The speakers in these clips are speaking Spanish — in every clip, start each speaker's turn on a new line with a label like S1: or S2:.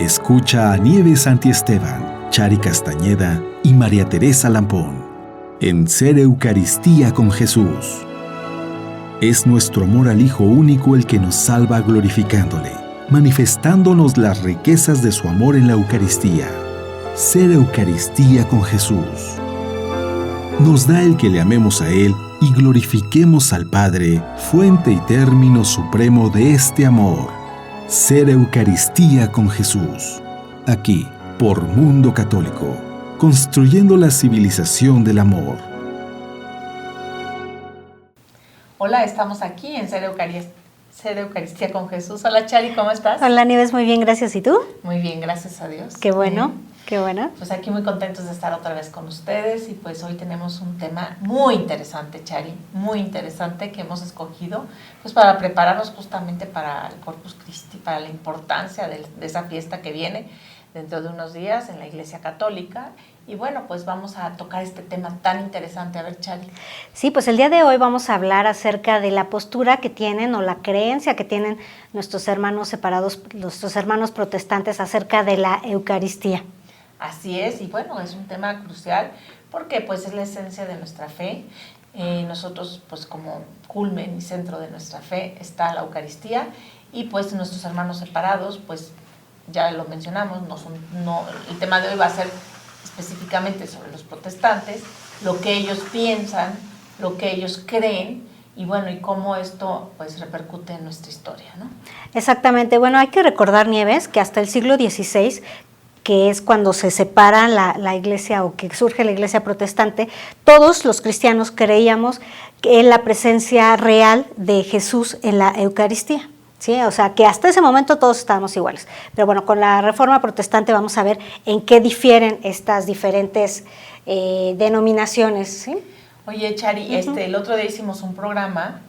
S1: Escucha a Nieves Santiesteban, Chari Castañeda y María Teresa Lampón en Ser Eucaristía con Jesús. Es nuestro amor al Hijo único el que nos salva glorificándole, manifestándonos las riquezas de su amor en la Eucaristía. Ser Eucaristía con Jesús. Nos da el que le amemos a Él y glorifiquemos al Padre, fuente y término supremo de este amor. Ser Eucaristía con Jesús. Aquí, por Mundo Católico, construyendo la civilización del amor.
S2: Hola, estamos aquí en Ser Eucaristía con Jesús. Hola, Chari, ¿cómo estás?
S3: Hola, Nieves, muy bien, gracias. ¿Y tú?
S2: Muy bien, gracias a Dios.
S3: Qué bueno, qué bueno.
S2: Pues aquí muy contentos de estar otra vez con ustedes y pues hoy tenemos un tema muy interesante, Chari, muy interesante que hemos escogido pues para prepararnos justamente para el Corpus Christi, para la importancia de esa fiesta que viene dentro de unos días en la Iglesia Católica. Y bueno, pues vamos a tocar este tema tan interesante. A ver, Chari.
S3: Sí, pues el día de hoy vamos a hablar acerca de la postura que tienen o la creencia que tienen nuestros hermanos separados, nuestros hermanos protestantes acerca de la Eucaristía.
S2: Así es, y bueno, es un tema crucial porque pues es la esencia de nuestra fe. Nosotros pues como culmen y centro de nuestra fe está la Eucaristía y pues nuestros hermanos separados pues ya lo mencionamos, el tema de hoy va a ser específicamente sobre los protestantes, lo que ellos piensan, lo que ellos creen y bueno, y cómo esto pues repercute en nuestra historia, ¿no?
S3: Exactamente, bueno, hay que recordar, Nieves, que hasta el siglo XVI, que es cuando se separa la iglesia o que surge la iglesia protestante, todos los cristianos creíamos en la presencia real de Jesús en la Eucaristía. ¿Sí? O sea, que hasta ese momento todos estábamos iguales. Pero bueno, con la Reforma Protestante vamos a ver en qué difieren estas diferentes denominaciones. ¿Sí?
S2: Oye, Chari, el otro día hicimos un programa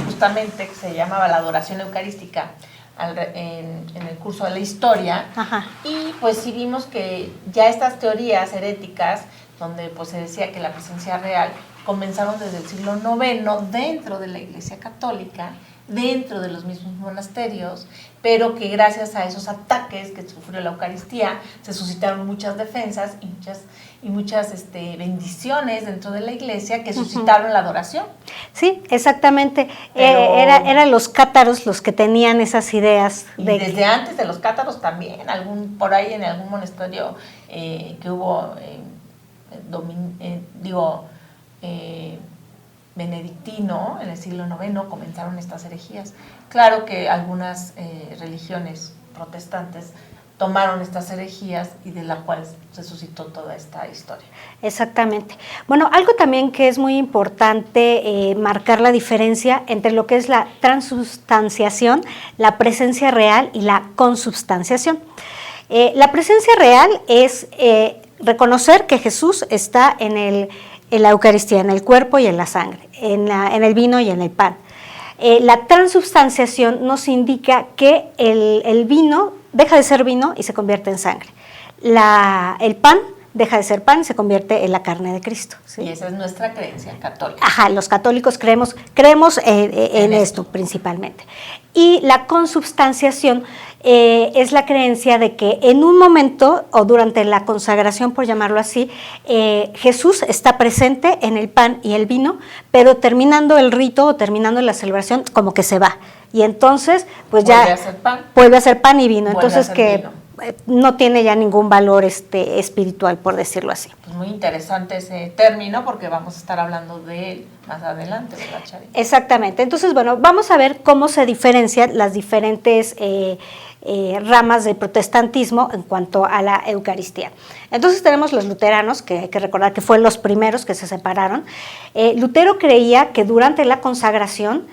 S2: justamente que se llamaba La Adoración Eucarística en el curso de la historia.
S3: Ajá.
S2: Y pues sí vimos que ya estas teorías heréticas, donde pues se decía que la presencia real comenzaron desde el siglo IX dentro de la Iglesia Católica, dentro de los mismos monasterios, pero que gracias a esos ataques que sufrió la Eucaristía se suscitaron muchas defensas y muchas bendiciones dentro de la Iglesia que suscitaron la adoración.
S3: Sí, exactamente. Eran los cátaros los que tenían esas ideas.
S2: Y desde antes de los cátaros también, por ahí en algún monasterio que hubo, benedictino, en el siglo IX, comenzaron estas herejías. Claro que algunas religiones protestantes tomaron estas herejías y de la cual se suscitó toda esta historia.
S3: Exactamente. Bueno, algo también que es muy importante marcar la diferencia entre lo que es la transubstanciación, la presencia real y la consubstanciación. La presencia real es reconocer que Jesús está en la Eucaristía, en el cuerpo y en la sangre, en el vino y en el pan. La transubstanciación nos indica que el vino deja de ser vino y se convierte en sangre. El pan deja de ser pan y se convierte en la carne de Cristo. ¿Sí?
S2: Y esa es nuestra creencia católica.
S3: Ajá, los católicos creemos en esto principalmente. Y la consubstanciación es la creencia de que en un momento o durante la consagración, por llamarlo así, Jesús está presente en el pan y el vino, pero terminando el rito o terminando la celebración como que se va. Y entonces pues vuelve a ser pan y vino. Entonces que no tiene ya ningún valor espiritual, por decirlo así.
S2: Pues muy interesante ese término porque vamos a estar hablando de él más adelante, ¿verdad, Chari?
S3: Exactamente. Entonces, bueno, vamos a ver cómo se diferencian las diferentes ramas del protestantismo en cuanto a la Eucaristía. Entonces tenemos los luteranos, que hay que recordar que fueron los primeros que se separaron. Lutero creía que durante la consagración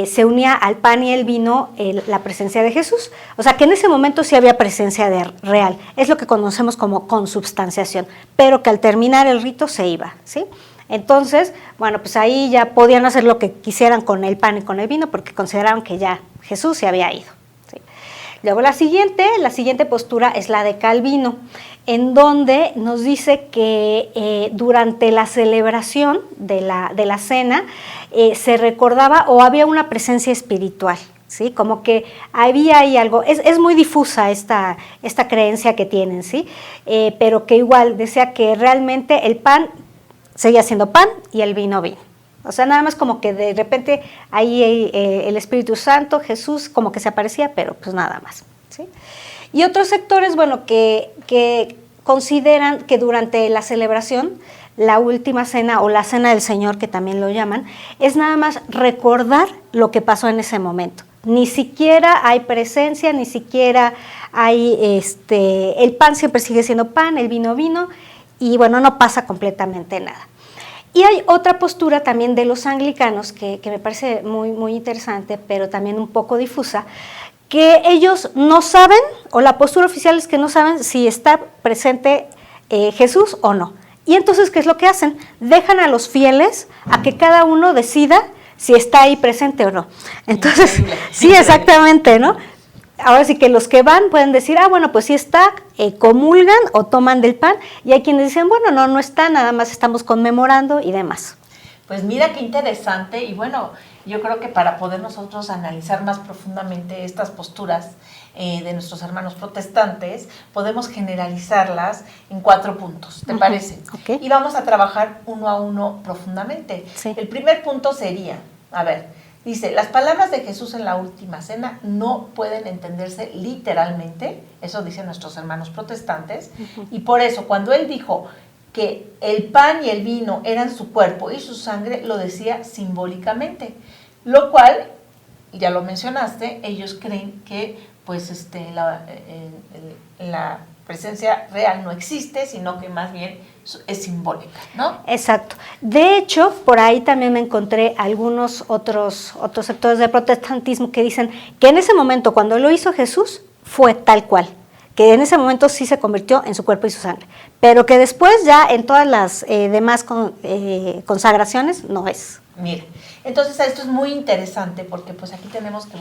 S3: se unía al pan y el vino la presencia de Jesús. O sea, que en ese momento sí había presencia real. Es lo que conocemos como consubstanciación, pero que al terminar el rito se iba, ¿sí? Entonces, bueno, pues ahí ya podían hacer lo que quisieran con el pan y con el vino, porque consideraban que ya Jesús se había ido, ¿sí? Luego la siguiente postura es la de Calvino, en donde nos dice que durante la celebración de la cena se recordaba o había una presencia espiritual, ¿sí? Como que había ahí algo, es muy difusa esta creencia que tienen, ¿sí? Pero que igual decía que realmente el pan seguía siendo pan y el vino vino. O sea, nada más como que de repente ahí el Espíritu Santo, Jesús, como que se aparecía, pero pues nada más, ¿sí? Y otros sectores, bueno, que consideran que durante la celebración, la última cena o la cena del Señor, que también lo llaman, es nada más recordar lo que pasó en ese momento. Ni siquiera hay presencia, ni siquiera hay, el pan siempre sigue siendo pan, el vino vino, y bueno, no pasa completamente nada. Y hay otra postura también de los anglicanos que me parece muy, muy interesante, pero también un poco difusa, que ellos no saben, o la postura oficial es que no saben si está presente Jesús o no. Y entonces, ¿qué es lo que hacen? Dejan a los fieles a que cada uno decida si está ahí presente o no. Entonces, sí, exactamente, ¿no? Ahora sí que los que van pueden decir, bueno, pues sí está, comulgan o toman del pan, y hay quienes dicen, bueno, no está, nada más estamos conmemorando y demás.
S2: Pues mira qué interesante, y bueno, yo creo que para poder nosotros analizar más profundamente estas posturas de nuestros hermanos protestantes, podemos generalizarlas en 4 puntos, ¿te parece?
S3: Okay.
S2: Y vamos a trabajar uno a uno profundamente.
S3: Sí.
S2: El primer punto sería, dice, las palabras de Jesús en la última cena no pueden entenderse literalmente, eso dicen nuestros hermanos protestantes, y por eso cuando él dijo que el pan y el vino eran su cuerpo y su sangre, lo decía simbólicamente, lo cual, ya lo mencionaste, ellos creen que pues la presencia real no existe, sino que más bien es simbólica, ¿no?
S3: Exacto. De hecho, por ahí también me encontré algunos otros sectores del protestantismo que dicen que en ese momento, cuando lo hizo Jesús, fue tal cual, que en ese momento sí se convirtió en su cuerpo y su sangre, pero que después ya en todas las demás consagraciones no es.
S2: Mire, entonces esto es muy interesante porque pues aquí tenemos que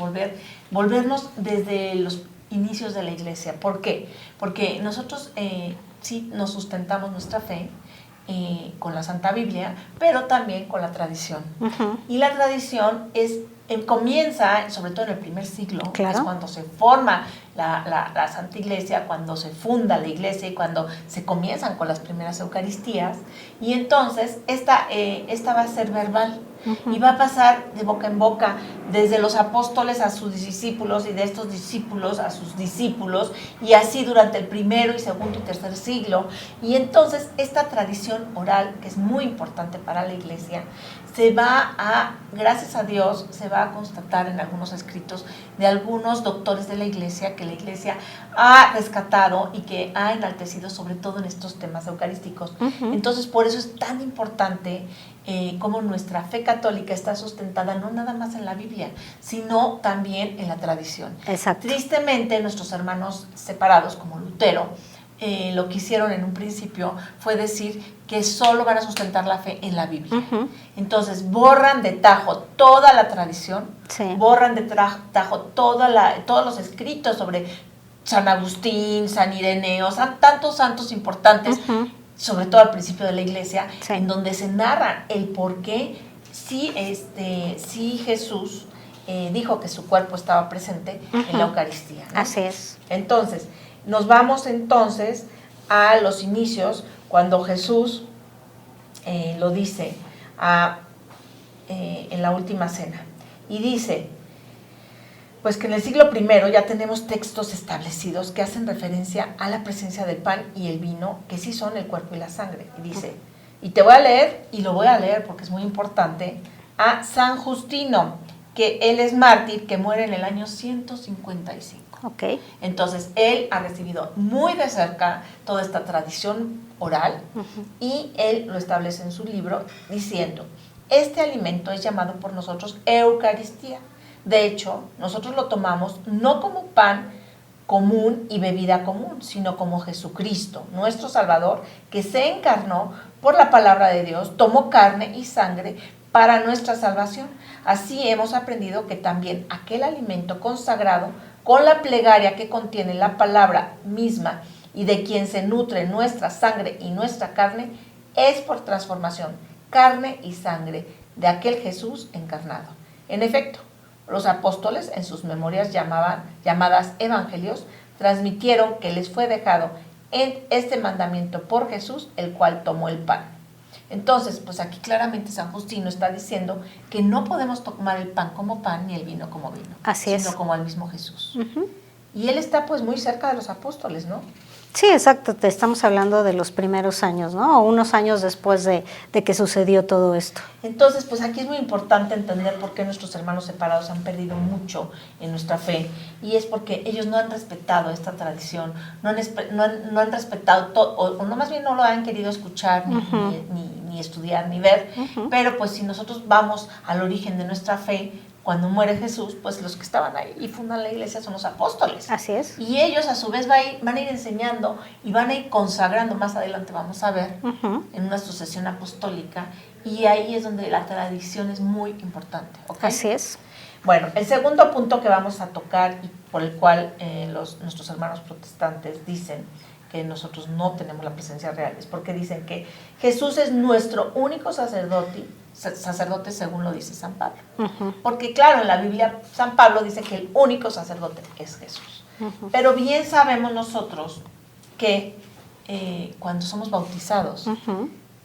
S2: volvernos desde los inicios de la iglesia. ¿Por qué? Porque nosotros sí nos sustentamos nuestra fe con la Santa Biblia, pero también con la tradición. Y la tradición comienza, sobre todo en el primer siglo, claro, que es cuando se forma la Santa Iglesia, cuando se funda la iglesia y cuando se comienzan con las primeras Eucaristías. Y entonces esta va a ser verbal. Y va a pasar de boca en boca, desde los apóstoles a sus discípulos y de estos discípulos a sus discípulos, y así durante el primero y segundo y tercer siglo. Y entonces esta tradición oral, que es muy importante para la iglesia, gracias a Dios, se va a constatar en algunos escritos de algunos doctores de la iglesia que la iglesia ha rescatado y que ha enaltecido, sobre todo en estos temas eucarísticos. Entonces, por eso es tan importante cómo nuestra fe católica está sustentada no nada más en la Biblia, sino también en la tradición.
S3: Exacto.
S2: Tristemente, nuestros hermanos separados, como Lutero, lo que hicieron en un principio fue decir que solo van a sustentar la fe en la Biblia. Entonces, borran de tajo toda la tradición, borran de tajo todos los escritos sobre San Agustín, San Ireneo, tantos santos importantes, sobre todo al principio de la iglesia, en donde se narra el por qué sí Jesús dijo que su cuerpo estaba presente en la Eucaristía, ¿no?
S3: Así es.
S2: Entonces, nos vamos entonces a los inicios, cuando Jesús lo dice en la última cena. Y dice, pues que en el siglo I ya tenemos textos establecidos que hacen referencia a la presencia del pan y el vino, que sí son el cuerpo y la sangre. Y dice, y te voy a leer, y lo voy a leer porque es muy importante, a San Justino, que él es mártir, que muere en el año 155.
S3: Okay.
S2: Entonces, él ha recibido muy de cerca toda esta tradición oral y él lo establece en su libro diciendo, este alimento es llamado por nosotros Eucaristía. De hecho, nosotros lo tomamos no como pan común y bebida común, sino como Jesucristo, nuestro Salvador, que se encarnó por la palabra de Dios, tomó carne y sangre para nuestra salvación. Así hemos aprendido que también aquel alimento consagrado con la plegaria que contiene la palabra misma y de quien se nutre nuestra sangre y nuestra carne, es por transformación, carne y sangre de aquel Jesús encarnado. En efecto, Los apóstoles, en sus memorias llamadas evangelios, transmitieron que les fue dejado este mandamiento por Jesús, el cual tomó el pan. Entonces, pues aquí claramente San Justino está diciendo que no podemos tomar el pan como pan ni el vino como vino, sino como el mismo Jesús. Y él está pues muy cerca de los apóstoles, ¿no?
S3: Sí, exacto, te estamos hablando de los primeros años, ¿no? O unos años después de que sucedió todo esto.
S2: Entonces, pues aquí es muy importante entender por qué nuestros hermanos separados han perdido mucho en nuestra fe, y es porque ellos no han respetado esta tradición, no han respetado o no, más bien no lo han querido escuchar, ni estudiar, ni ver, pero pues si nosotros vamos al origen de nuestra fe, cuando muere Jesús, pues los que estaban ahí y fundan la iglesia son los apóstoles.
S3: Así es.
S2: Y ellos a su vez van a ir enseñando y van a ir consagrando, más adelante vamos a ver, en una sucesión apostólica, y ahí es donde la tradición es muy importante. ¿Okay?
S3: Así es.
S2: Bueno, el segundo punto que vamos a tocar y por el cual nuestros hermanos protestantes dicen que nosotros no tenemos la presencia real, es porque dicen que Jesús es nuestro único sacerdote según lo dice San Pablo. Porque claro, en la Biblia San Pablo dice que el único sacerdote es Jesús. Pero bien sabemos nosotros que cuando somos bautizados,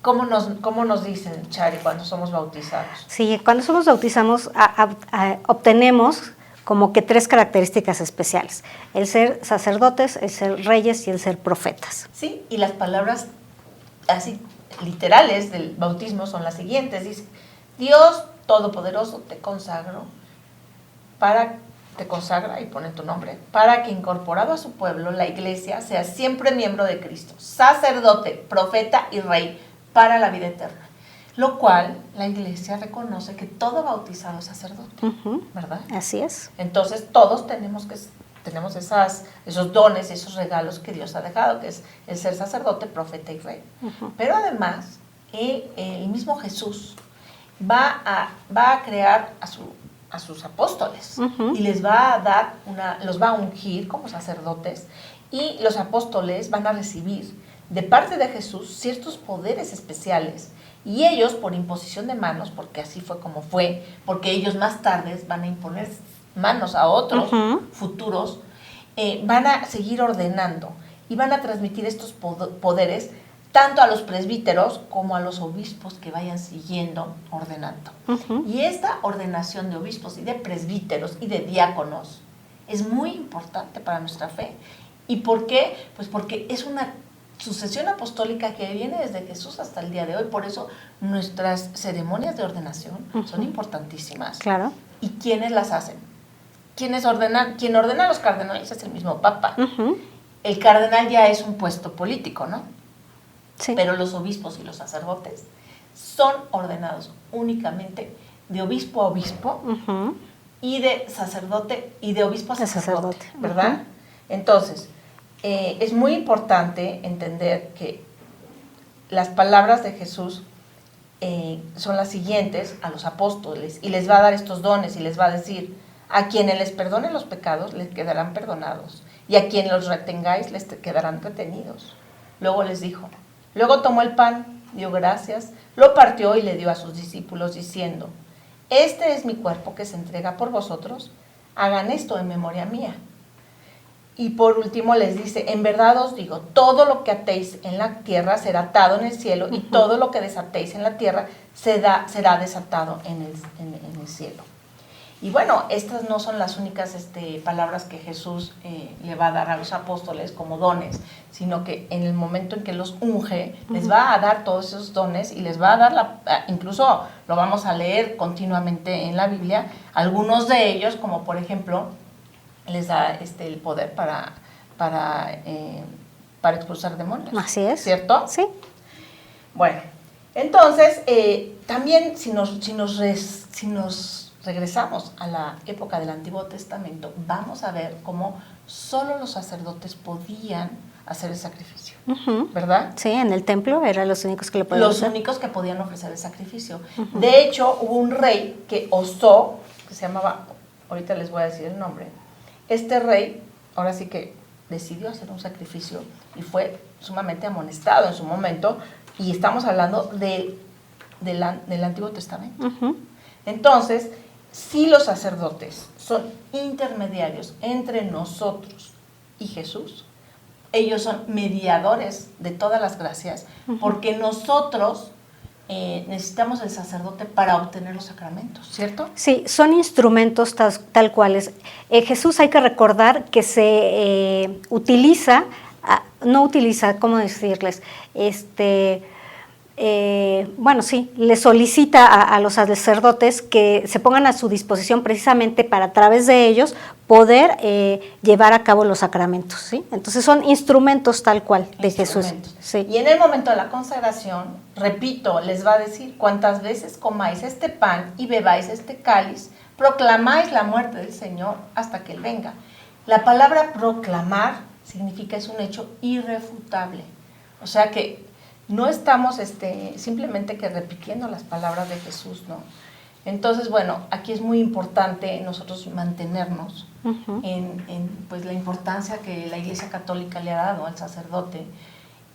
S2: ¿cómo nos dicen, Chari, cuando somos bautizados?
S3: Sí, cuando somos bautizados obtenemos como que 3 características especiales: el ser sacerdotes, el ser reyes y el ser profetas.
S2: Sí, y las palabras así literales del bautismo son las siguientes. Dice: Dios Todopoderoso te consagra, y pone tu nombre, para que incorporado a su pueblo, la iglesia, sea siempre miembro de Cristo, sacerdote, profeta y rey para la vida eterna. Lo cual la iglesia reconoce que todo bautizado es sacerdote, ¿verdad?
S3: Así es.
S2: Entonces todos tenemos esos dones, esos regalos que Dios ha dejado, que es el ser sacerdote, profeta y rey. Pero además, el mismo Jesús va a crear a sus apóstoles y les va a dar los va a ungir como sacerdotes, y los apóstoles van a recibir de parte de Jesús ciertos poderes especiales, y ellos, por imposición de manos, porque así fue como fue, porque ellos más tarde van a imponer manos a otros futuros, van a seguir ordenando y van a transmitir estos poderes tanto a los presbíteros como a los obispos que vayan siguiendo ordenando. Y esta ordenación de obispos y de presbíteros y de diáconos es muy importante para nuestra fe. ¿Y por qué? Pues porque es una sucesión apostólica que viene desde Jesús hasta el día de hoy. Por eso nuestras ceremonias de ordenación son importantísimas.
S3: Claro.
S2: ¿Y quiénes las hacen? Quien ordena a los cardenales es el mismo Papa. El cardenal ya es un puesto político, ¿no? Sí. Pero los obispos y los sacerdotes son ordenados únicamente de obispo a obispo y de sacerdote y de obispo a sacerdote, ¿verdad? Entonces, es muy importante entender que las palabras de Jesús son las siguientes a los apóstoles, y les va a dar estos dones y les va a decir: a quienes les perdonen los pecados les quedarán perdonados, y a quienes los retengáis les quedarán retenidos. Luego les dijo, luego tomó el pan, dio gracias, lo partió y le dio a sus discípulos diciendo: este es mi cuerpo que se entrega por vosotros, hagan esto en memoria mía. Y por último les dice: en verdad os digo, todo lo que atéis en la tierra será atado en el cielo, y todo lo que desatéis en la tierra será desatado en el cielo. Y bueno, estas no son las únicas palabras que Jesús le va a dar a los apóstoles como dones, sino que en el momento en que los unge, les va a dar todos esos dones y les va a dar, incluso lo vamos a leer continuamente en la Biblia, algunos de ellos, como por ejemplo, les da el poder para expulsar demonios.
S3: Así es.
S2: ¿Cierto?
S3: Sí.
S2: Bueno, entonces, también si nos regresamos a la época del Antiguo Testamento, vamos a ver cómo solo los sacerdotes podían hacer el sacrificio, ¿verdad?
S3: Sí, en el templo eran los únicos que lo podían hacer.
S2: Los únicos que podían ofrecer el sacrificio. De hecho, hubo un rey que osó, que se llamaba, ahorita les voy a decir el nombre. Este rey, ahora sí que decidió hacer un sacrificio y fue sumamente amonestado en su momento, y estamos hablando del Antiguo Testamento. Entonces, si los sacerdotes son intermediarios entre nosotros y Jesús, ellos son mediadores de todas las gracias, porque nosotros necesitamos el sacerdote para obtener los sacramentos, ¿cierto?
S3: Sí, son instrumentos tal cuales. Jesús, hay que recordar que se utiliza, no utiliza, ¿cómo decirles? Bueno, sí, le solicita a los sacerdotes que se pongan a su disposición precisamente para a través de ellos poder llevar a cabo los sacramentos, ¿sí? Entonces son instrumentos tal cual de Jesús. Sí.
S2: Y en el momento de la consagración, repito, les va a decir: cuantas veces comáis este pan y bebáis este cáliz, proclamáis la muerte del Señor hasta que Él venga. La palabra proclamar significa es un hecho irrefutable. O sea que no estamos simplemente que repitiendo las palabras de Jesús, ¿no? Entonces, bueno, aquí es muy importante nosotros mantenernos en pues, la importancia que la Iglesia Católica le ha dado al sacerdote,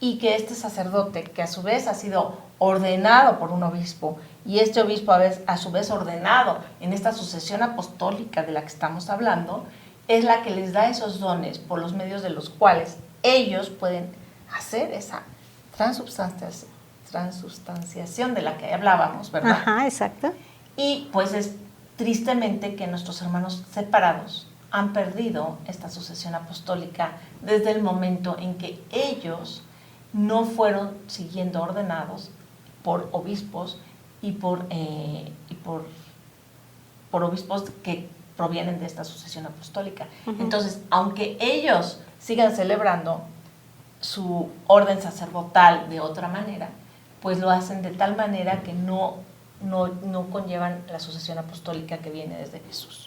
S2: y que este sacerdote, que a su vez ha sido ordenado por un obispo, y este obispo a su vez ordenado en esta sucesión apostólica de la que estamos hablando, es la que les da esos dones por los medios de los cuales ellos pueden hacer esa transubstanciación de la que hablábamos, ¿verdad?
S3: Ajá, exacto.
S2: Y pues es tristemente que nuestros hermanos separados han perdido esta sucesión apostólica desde el momento en que ellos no fueron siguiendo ordenados por obispos y por obispos que provienen de esta sucesión apostólica. Entonces, aunque ellos sigan celebrando su orden sacerdotal de otra manera, pues lo hacen de tal manera que no conllevan la sucesión apostólica que viene desde Jesús,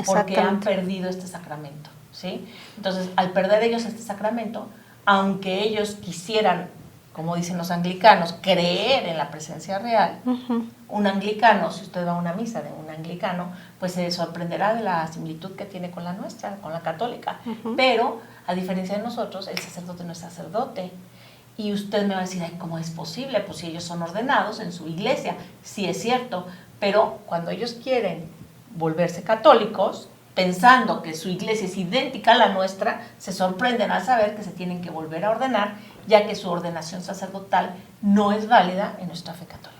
S2: porque han perdido este sacramento, ¿sí? Entonces, al perder ellos este sacramento, aunque ellos quisieran, como dicen los anglicanos, creer en la presencia real, un anglicano, si usted va a una misa de un anglicano, pues se sorprenderá de la similitud que tiene con la nuestra, con la católica, pero a diferencia de nosotros, el sacerdote no es sacerdote. Y usted me va a decir: ay, ¿cómo es posible? Pues si ellos son ordenados en su iglesia. Sí, es cierto, pero cuando ellos quieren volverse católicos, pensando que su iglesia es idéntica a la nuestra, se sorprenden al saber que se tienen que volver a ordenar, ya que su ordenación sacerdotal no es válida en nuestra fe católica.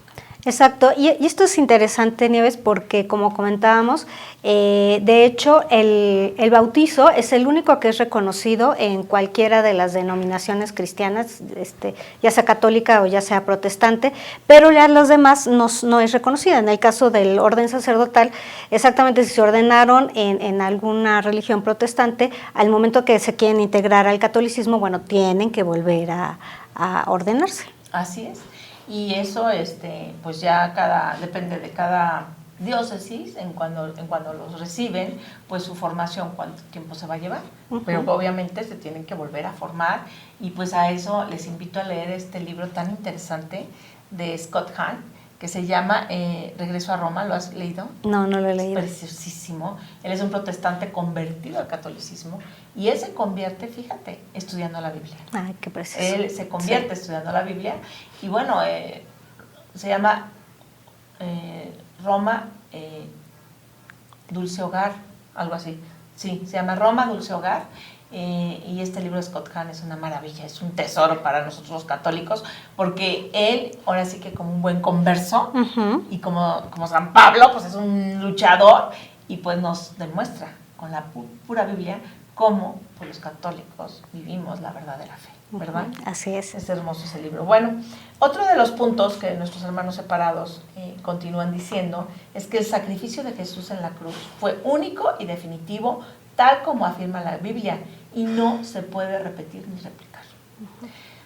S3: Exacto, y esto es interesante, Nieves, porque como comentábamos, de hecho el bautizo es el único que es reconocido en cualquiera de las denominaciones cristianas, ya sea católica o ya sea protestante, pero ya los demás no es reconocida. En el caso del orden sacerdotal, exactamente, si se ordenaron en alguna religión protestante, al momento que se quieren integrar al catolicismo, bueno, tienen que volver a ordenarse.
S2: Así es. Y eso pues ya depende de cada diócesis en cuando los reciben, pues su formación, cuánto tiempo se va a llevar. Pero obviamente se tienen que volver a formar, y pues a eso les invito a leer este libro tan interesante de Scott Hahn, que se llama Regreso a Roma. ¿Lo has leído?
S3: No lo he leído.
S2: Es preciosísimo. Él es un protestante convertido al catolicismo, y él se convierte, fíjate, estudiando la Biblia.
S3: Ay, qué precioso.
S2: Él se convierte estudiando la Biblia, y bueno, se llama Roma Dulce Hogar, algo así. Sí, se llama Roma Dulce Hogar. Y este libro de Scott Hahn es una maravilla, es un tesoro para nosotros los católicos, porque él, ahora sí que como un buen converso, y como San Pablo, pues es un luchador, y pues nos demuestra con la pura Biblia cómo pues, los católicos vivimos la verdadera fe, ¿verdad?
S3: Así es.
S2: Es hermoso ese libro. Bueno, otro de los puntos que nuestros hermanos separados continúan diciendo es que el sacrificio de Jesús en la cruz fue único y definitivo, tal como afirma la Biblia, y no se puede repetir ni replicar.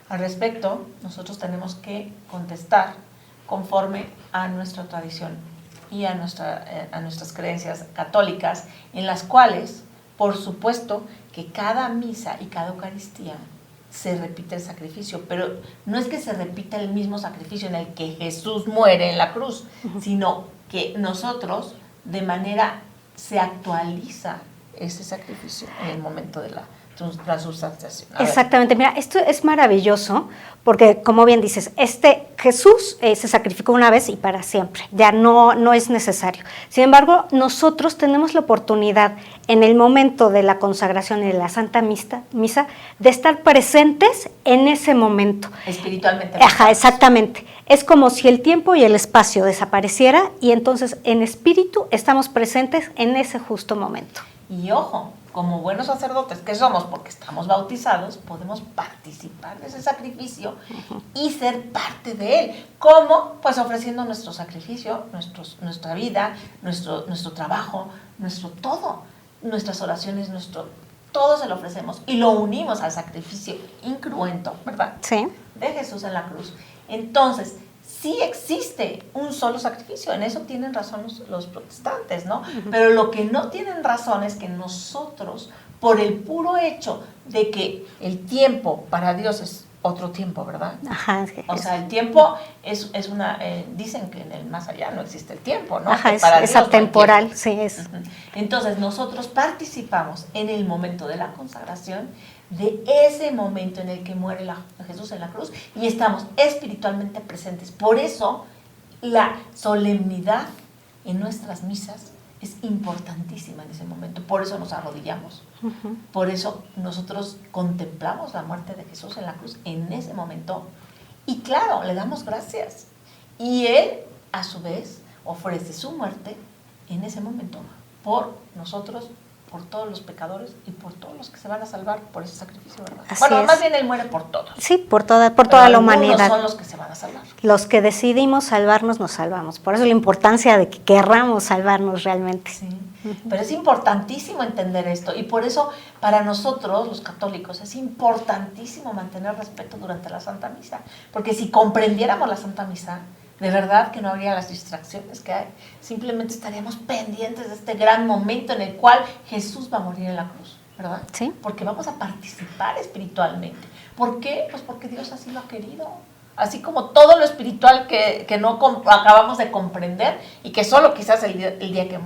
S2: Al respecto, nosotros tenemos que contestar conforme a nuestra tradición y a nuestras creencias católicas, en las cuales, por supuesto, que cada misa y cada Eucaristía se repite el sacrificio, pero no es que se repita el mismo sacrificio en el que Jesús muere en la cruz, sino que nosotros, de manera, se actualiza ese sacrificio en el momento de la transubstanciación.
S3: Exactamente, mira, esto es maravilloso porque, como bien dices, Jesús se sacrificó una vez y para siempre, ya no es necesario. Sin embargo, nosotros tenemos la oportunidad en el momento de la consagración y de la Santa Misa de estar presentes en ese momento.
S2: Espiritualmente.
S3: Ajá, exactamente. Es como si el tiempo y el espacio desapareciera y entonces en espíritu estamos presentes en ese justo momento.
S2: Y ojo, como buenos sacerdotes que somos, porque estamos bautizados, podemos participar de ese sacrificio y ser parte de él. ¿Cómo? Pues ofreciendo nuestro sacrificio, nuestra vida, nuestro trabajo, nuestro todo, nuestras oraciones, todo se lo ofrecemos y lo unimos al sacrificio incruento, ¿verdad?
S3: Sí.
S2: De Jesús en la cruz. Entonces, sí existe un solo sacrificio, en eso tienen razón los protestantes, ¿no? Pero lo que no tienen razón es que nosotros, por el puro hecho de que el tiempo para Dios es otro tiempo, ¿verdad?
S3: Ajá.
S2: O sea, el tiempo es una, dicen que en el más allá no existe el tiempo, ¿no?
S3: Ajá,
S2: para
S3: es atemporal, sí es.
S2: Entonces, nosotros participamos en el momento de la consagración, de ese momento en el que muere Jesús en la cruz y estamos espiritualmente presentes. Por eso la solemnidad en nuestras misas es importantísima en ese momento. Por eso nos arrodillamos. Por eso nosotros contemplamos la muerte de Jesús en la cruz en ese momento y claro, le damos gracias. Y Él, a su vez, ofrece su muerte en ese momento por nosotros, por todos los pecadores y por todos los que se van a salvar por ese sacrificio, ¿verdad?
S3: Así
S2: bueno,
S3: es.
S2: Más bien Él muere por todos.
S3: Sí, por toda la humanidad.
S2: Son los que se van a salvar.
S3: Los que decidimos salvarnos, nos salvamos. Por eso la importancia de que querramos salvarnos realmente.
S2: Sí. Pero es importantísimo entender esto y por eso para nosotros, los católicos, es importantísimo mantener respeto durante la Santa Misa. Porque si comprendiéramos la Santa Misa, de verdad que no habría las distracciones que hay. Simplemente estaríamos pendientes de este gran momento en el cual Jesús va a morir en la cruz, ¿verdad?
S3: Sí.
S2: Porque vamos a participar espiritualmente. ¿Por qué? Pues porque Dios así lo ha querido. Así como todo lo espiritual que no acabamos de comprender y que solo quizás el día que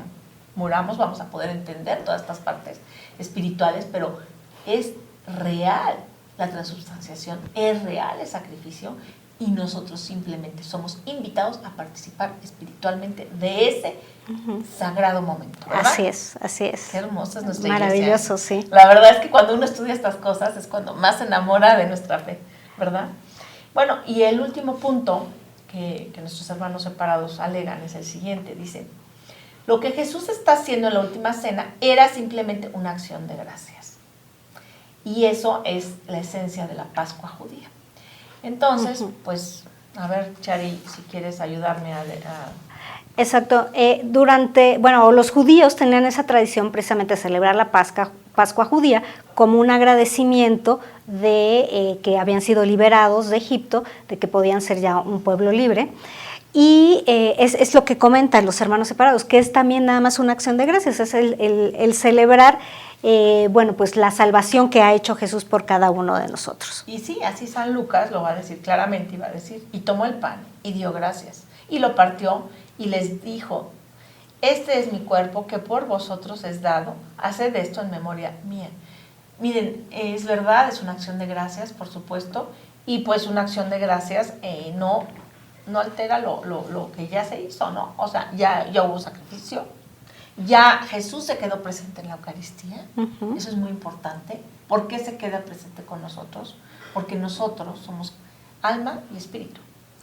S2: muramos vamos a poder entender todas estas partes espirituales, pero es real la transubstanciación, es real el sacrificio y nosotros simplemente somos invitados a participar espiritualmente de ese sagrado momento, ¿verdad?
S3: Así es.
S2: Qué hermosa es nuestra
S3: Maravilloso,
S2: iglesia.
S3: sí.
S2: La verdad es que cuando uno estudia estas cosas es cuando más se enamora de nuestra fe, ¿verdad? Bueno, y el último punto que nuestros hermanos separados alegan es el siguiente, dice: lo que Jesús está haciendo en la última cena era simplemente una acción de gracias. Y eso es la esencia de la Pascua judía. Entonces, pues, a ver, Chari, si quieres ayudarme a...
S3: Exacto. Los judíos tenían esa tradición precisamente de celebrar la Pascua judía como un agradecimiento de que habían sido liberados de Egipto, de que podían ser ya un pueblo libre. Y es lo que comentan los hermanos separados, que es también nada más una acción de gracias, es el celebrar pues la salvación que ha hecho Jesús por cada uno de nosotros.
S2: Y sí, así San Lucas lo va a decir claramente, y va a decir: y tomó el pan y dio gracias, y lo partió y les dijo: este es mi cuerpo que por vosotros es dado, haced esto en memoria mía. Miren, es verdad, es una acción de gracias, por supuesto, y pues una acción de gracias no altera lo que ya se hizo, ¿no? O sea, ya hubo sacrificio, ya Jesús se quedó presente en la Eucaristía, eso es muy importante. ¿Por qué se queda presente con nosotros? Porque nosotros somos alma y espíritu,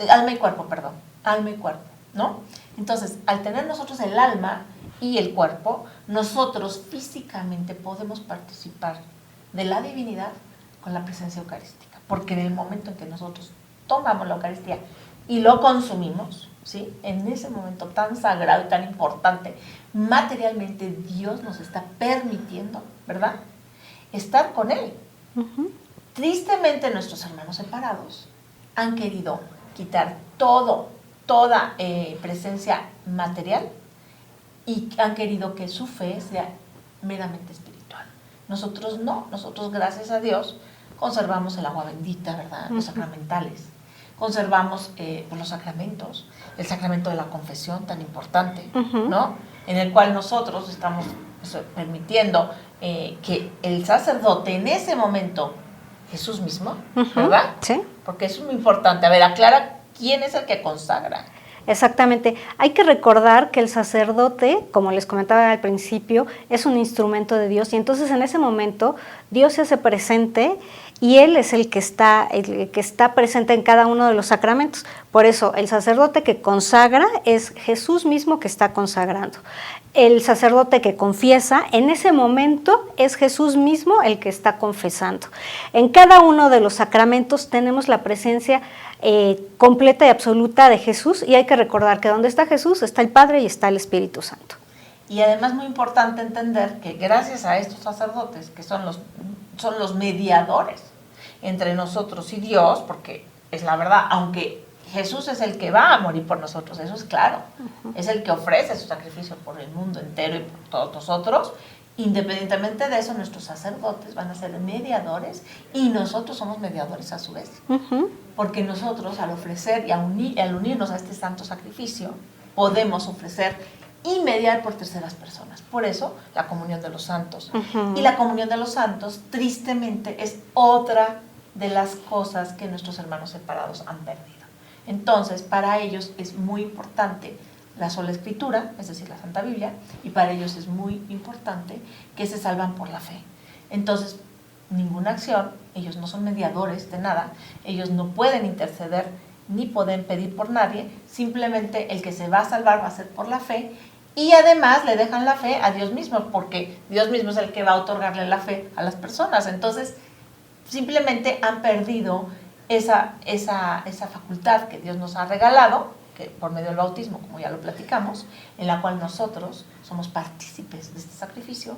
S2: alma y cuerpo, ¿no? Entonces, al tener nosotros el alma y el cuerpo, nosotros físicamente podemos participar de la divinidad con la presencia eucarística, porque en el momento en que nosotros tomamos la Eucaristía y lo consumimos, ¿sí? En ese momento tan sagrado y tan importante, materialmente Dios nos está permitiendo, ¿verdad?, estar con Él. Tristemente nuestros hermanos separados han querido quitar toda presencia material y han querido que su fe sea meramente espiritual. Nosotros no, nosotros gracias a Dios conservamos el agua bendita, ¿verdad?, los sacramentales. Conservamos los sacramentos, el sacramento de la confesión tan importante, ¿no?, en el cual nosotros estamos pues, permitiendo que el sacerdote en ese momento, Jesús mismo, ¿verdad?
S3: Sí.
S2: Porque eso es muy importante. A ver, aclara quién es el que consagra.
S3: Exactamente. Hay que recordar que el sacerdote, como les comentaba al principio, es un instrumento de Dios y entonces en ese momento Dios se hace presente y Él es el que está presente en cada uno de los sacramentos. Por eso el sacerdote que consagra es Jesús mismo que está consagrando. El sacerdote que confiesa, en ese momento es Jesús mismo el que está confesando. En cada uno de los sacramentos tenemos la presencia completa y absoluta de Jesús y hay que recordar que donde está Jesús está el Padre y está el Espíritu Santo.
S2: Y además muy importante entender que gracias a estos sacerdotes, que son los mediadores entre nosotros y Dios, porque es la verdad, aunque Jesús es el que va a morir por nosotros, eso es claro, es el que ofrece su sacrificio por el mundo entero y por todos nosotros. Independientemente de eso, nuestros sacerdotes van a ser mediadores y nosotros somos mediadores a su vez. Porque nosotros al ofrecer y al unirnos a este santo sacrificio, podemos ofrecer y mediar por terceras personas. Por eso, la comunión de los santos. Y la comunión de los santos, tristemente, es otra de las cosas que nuestros hermanos separados han perdido. Entonces, para ellos es muy importante la sola escritura, es decir, la Santa Biblia, y para ellos es muy importante que se salvan por la fe. Entonces, ninguna acción, ellos no son mediadores de nada, ellos no pueden interceder ni pueden pedir por nadie, simplemente el que se va a salvar va a ser por la fe, y además le dejan la fe a Dios mismo, porque Dios mismo es el que va a otorgarle la fe a las personas. Entonces, simplemente han perdido esa facultad que Dios nos ha regalado, que por medio del bautismo, como ya lo platicamos, en la cual nosotros somos partícipes de este sacrificio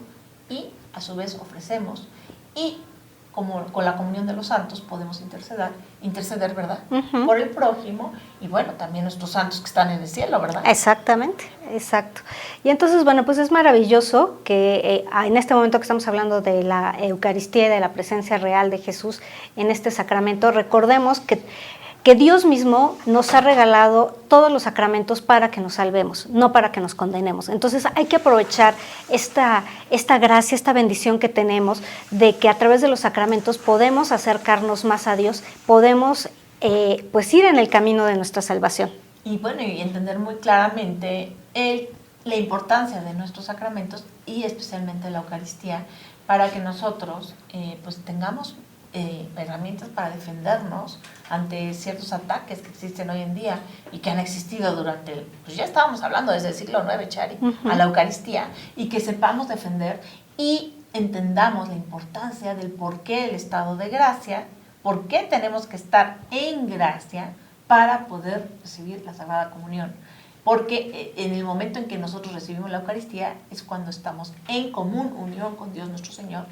S2: y a su vez ofrecemos y como con la comunión de los santos podemos interceder, ¿verdad? Por el prójimo y bueno, también nuestros santos que están en el cielo, ¿verdad?
S3: Exactamente, exacto. Y entonces, bueno, pues es maravilloso que en este momento que estamos hablando de la Eucaristía y de la presencia real de Jesús en este sacramento, recordemos que Dios mismo nos ha regalado todos los sacramentos para que nos salvemos, no para que nos condenemos. Entonces hay que aprovechar esta gracia, esta bendición que tenemos de que a través de los sacramentos podemos acercarnos más a Dios, podemos pues ir en el camino de nuestra salvación.
S2: Y bueno, y entender muy claramente la importancia de nuestros sacramentos y especialmente la Eucaristía para que nosotros pues tengamos herramientas para defendernos ante ciertos ataques que existen hoy en día y que han existido durante, pues ya estábamos hablando desde el siglo IX, Chari, a la Eucaristía, y que sepamos defender y entendamos la importancia del por qué el estado de gracia, por qué tenemos que estar en gracia para poder recibir la Sagrada Comunión. Porque en el momento en que nosotros recibimos la Eucaristía es cuando estamos en común unión con Dios nuestro Señor,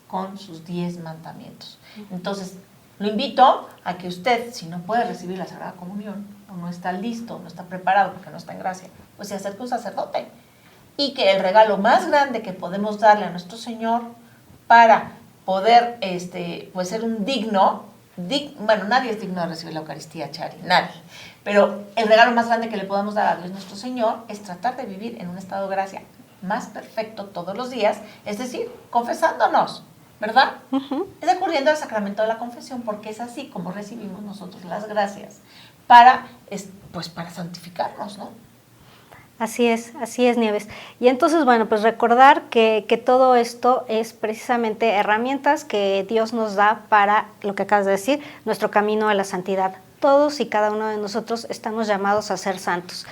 S2: con sus 10 mandamientos. Entonces, lo invito a que usted, si no puede recibir la Sagrada Comunión, o no está listo, no está preparado porque no está en gracia, pues se acerque a un sacerdote. Y que el regalo más grande que podemos darle a nuestro Señor para poder pues ser un bueno, nadie es digno de recibir la Eucaristía, Chari, nadie. Pero el regalo más grande que le podemos dar a Dios nuestro Señor es tratar de vivir en un estado de gracia más perfecto todos los días, es decir, confesándonos, ¿verdad? Es recurriendo al sacramento de la confesión, porque es así como recibimos nosotros las gracias para santificarnos, ¿no?
S3: Así es, Nieves. Y entonces, bueno, pues recordar que todo esto es precisamente herramientas que Dios nos da para, lo que acabas de decir, nuestro camino a la santidad. Todos y cada uno de nosotros estamos llamados a ser santos.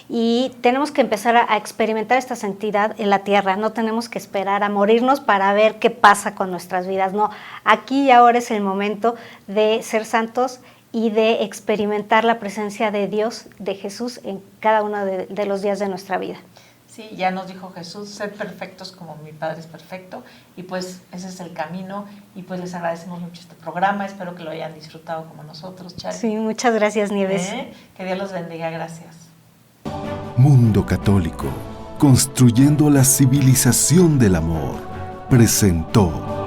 S3: Y tenemos que empezar a experimentar esta santidad en la tierra, no tenemos que esperar a morirnos para ver qué pasa con nuestras vidas, no, aquí y ahora es el momento de ser santos y de experimentar la presencia de Dios, de Jesús, en cada uno de los días de nuestra vida.
S2: Sí, ya nos dijo Jesús, sed perfectos como mi Padre es perfecto, y pues ese es el camino, y pues les agradecemos mucho este programa, espero que lo hayan disfrutado como nosotros, Chari.
S3: Sí, muchas gracias, Nieves.
S2: Que Dios los bendiga, gracias.
S1: Mundo Católico, construyendo la civilización del amor, presentó